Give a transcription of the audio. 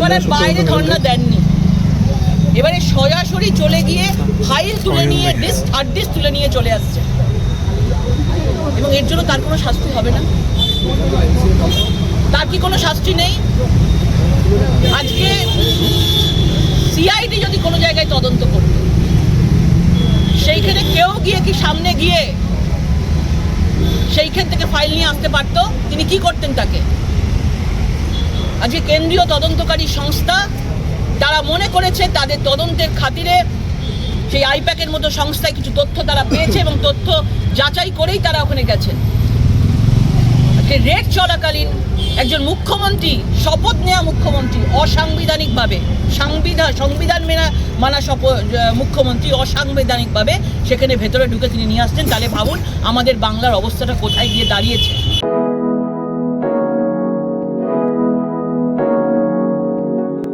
সচিবালয়ের বাইরে ধর্ণা দেননি, এবারে সরাসরি চলে গিয়ে ফাইল তুলে নিয়ে হার্ড ডিস্ক তুলে নিয়ে চলে আসছে, এবং এর জন্য তার কোনো শাস্তি হবে না? তার কি কোনো শাস্তি নেই? আজকে সিআইডি যদি কোনো জায়গায় তদন্ত করত, সেইখানে কেউ গিয়ে কি সামনে গিয়ে সেইখান থেকে ফাইল নিয়ে আসতে পারতো? তিনি কি করতেন তাকে? আজকে কেন্দ্রীয় তদন্তকারী সংস্থা তারা মনে করেছে তাদের তদন্তের খাতিরে সেই আইপ্যাকের মতো সংস্থায় কিছু তথ্য তারা পেয়েছে এবং তথ্য যাচাই করেই তারা ওখানে গেছেন। আজকে রেড চলাকালীন একজন মুখ্যমন্ত্রী, শপথ নেওয়া মুখ্যমন্ত্রী, অসাংবিধানিকভাবে সংবিধান মানা মুখ্যমন্ত্রী অসাংবিধানিকভাবে সেখানে ভেতরে ঢুকে তিনি নিয়ে আসছেন। তাহলে ভাবুন আমাদের বাংলার অবস্থাটা কোথায় গিয়ে দাঁড়িয়েছে।